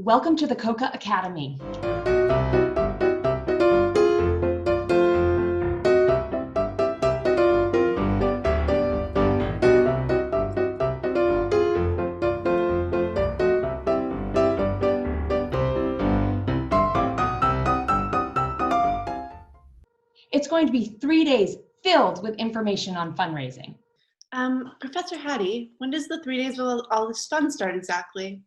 Welcome to the COCA-Academy. It's going to be 3 days filled with information on fundraising. Professor Hattie, when does the 3 days of all this fun start exactly?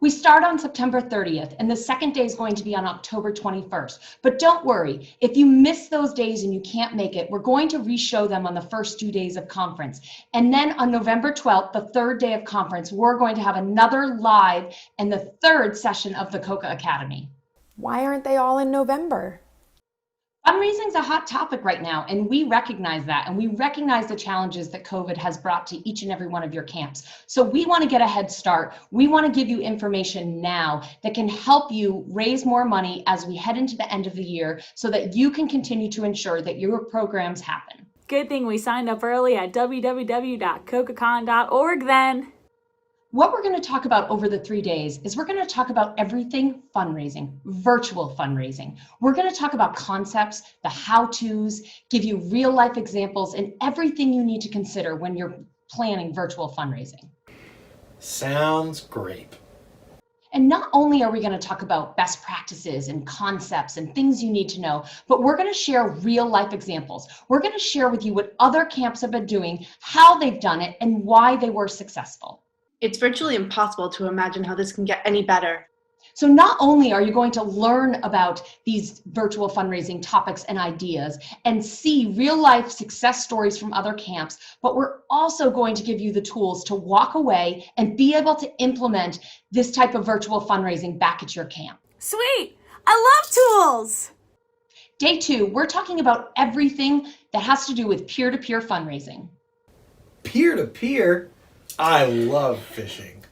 We start on September 30th, and the second day is going to be on October 21st. But don't worry, if you miss those days and you can't make it, we're going to re-show them on the first 2 days of conference. And then on November 12th, the third day of conference, we're going to have another live and the third session of the COCA-Academy. Why aren't they all in November? Fundraising is a hot topic right now, and we recognize that, and we recognize the challenges that COVID has brought to each and every one of your camps. So we want to get a head start. We want to give you information now that can help you raise more money as we head into the end of the year so that you can continue to ensure that your programs happen. Good thing we signed up early at www.cocacon.org then. What we're going to talk about over the 3 days is we're going to talk about everything fundraising, virtual fundraising. We're going to talk about concepts, the how-tos, give you real-life examples, and everything you need to consider when you're planning virtual fundraising. Sounds great. And not only are we going to talk about best practices and concepts and things you need to know, but we're going to share real-life examples. We're going to share with you what other camps have been doing, how they've done it, and why they were successful. It's virtually impossible to imagine how this can get any better. So not only are you going to learn about these virtual fundraising topics and ideas and see real life success stories from other camps, but we're also going to give you the tools to walk away and be able to implement this type of virtual fundraising back at your camp. Sweet! I love tools! Day 2, we're talking about everything that has to do with peer-to-peer fundraising. Peer-to-peer? I love fishing.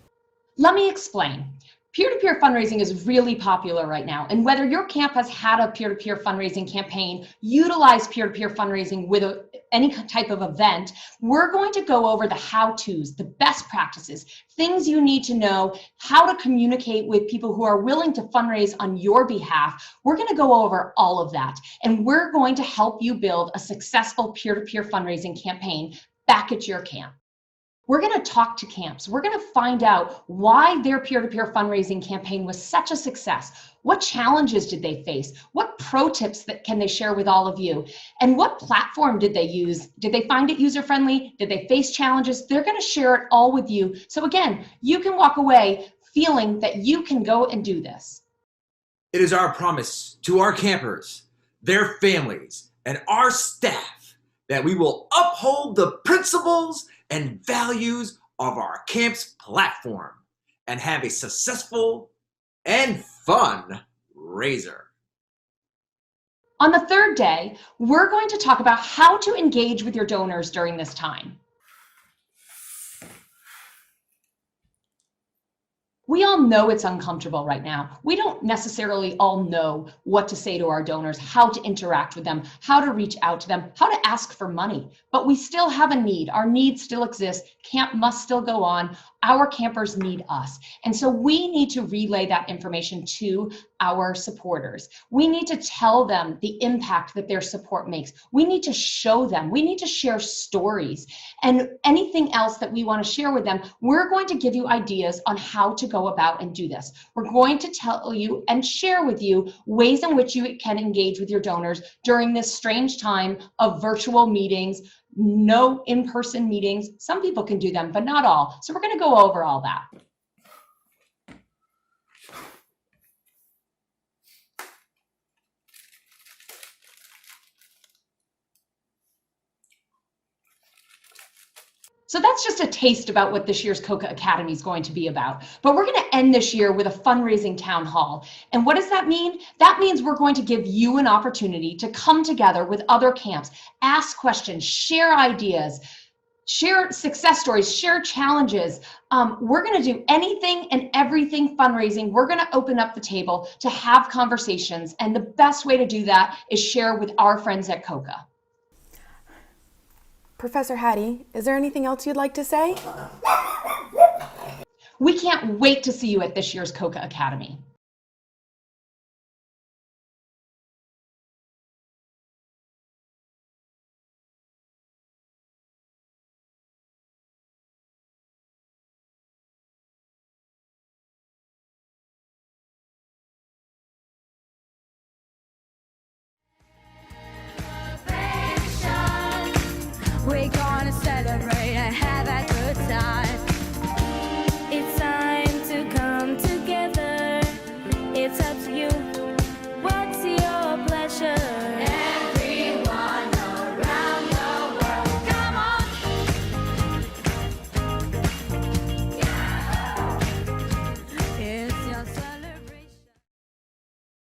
Let me explain. Peer-to-peer fundraising is really popular right now, and whether your camp has had a peer-to-peer fundraising campaign, utilize peer-to-peer fundraising with any type of event, we're going to go over the how-tos, the best practices, things you need to know, how to communicate with people who are willing to fundraise on your behalf. We're going to go over all of that, and we're going to help you build a successful peer-to-peer fundraising campaign back at your camp. We're going to talk to camps. We're going to find out why their peer-to-peer fundraising campaign was such a success. What challenges did they face? What pro tips can they share with all of you? And what platform did they use? Did they find it user-friendly? Did they face challenges? They're going to share it all with you. So again, you can walk away feeling that you can go and do this. It is our promise to our campers, their families, and our staff that we will uphold the principles and values of our camp's platform and have a successful and fun raiser. On the third day, we're going to talk about how to engage with your donors during this time. We all know it's uncomfortable right now. We don't necessarily all know what to say to our donors, how to interact with them, how to reach out to them, how to ask for money, but we still have a need. Our needs still exist. Camp must still go on. Our campers need us. And so we need to relay that information to our supporters. We need to tell them the impact that their support makes. We need to show them. We need to share stories and anything else that we want to share with them. We're going to give you ideas on how to go about and do this. We're going to tell you and share with you ways in which you can engage with your donors during this strange time of virtual meetings, no in-person meetings. Some people can do them, but not all. So we're going to go over all that. So that's just a taste about what this year's COCA-Academy is going to be about. But we're going to end this year with a fundraising town hall. And what does that mean? That means we're going to give you an opportunity to come together with other camps, ask questions, share ideas, share success stories, share challenges. We're going to do anything and everything fundraising. We're going to open up the table to have conversations. And the best way to do that is share with our friends at COCA. Professor Hattie, is there anything else you'd like to say? We can't wait to see you at this year's COCA Academy.